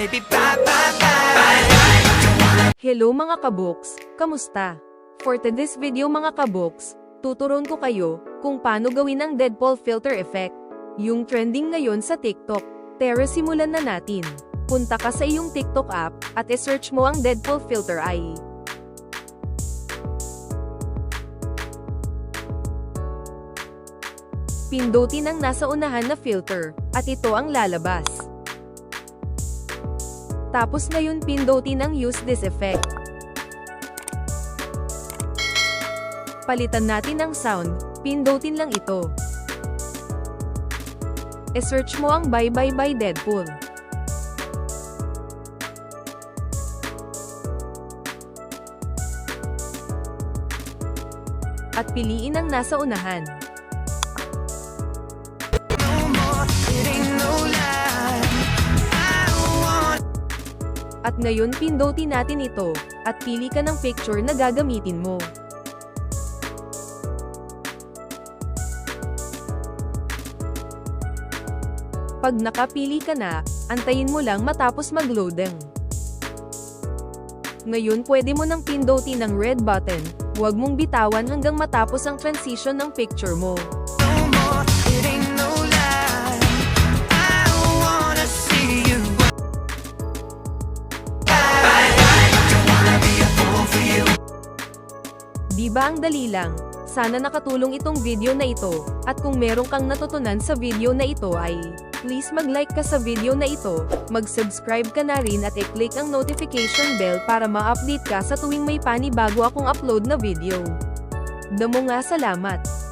baby, bye, bye, bye. Hello mga kabooks, kamusta? For today's video mga kabooks, tuturuan ko kayo kung paano gawin ang Deadpool filter effect. Yung trending ngayon sa TikTok. Tara simulan na natin. Punta ka sa iyong TikTok app at i-search mo ang Deadpool filter ay. Pindutin ang nasa unahan na filter, at ito ang lalabas. Tapos ngayon pindutin ang use this effect. Palitan natin ang sound, pindutin lang ito. E-search mo ang Bye Bye Bye Deadpool. At piliin ang nasa unahan. At ngayon pindutin natin ito, at pili ka ng picture na gagamitin mo. Pag nakapili ka na, antayin mo lang matapos mag-loading. Ngayon pwede mo nang pindutin ang red button, huwag mong bitawan hanggang matapos ang transition ng picture mo. Diba ang dali lang? Sana nakatulong itong video na ito, at kung meron kang natutunan sa video na ito ay, please mag-like ka sa video na ito, mag-subscribe ka na rin at i-click ang notification bell para ma-update ka sa tuwing may panibago akong upload na video. Damo nga salamat!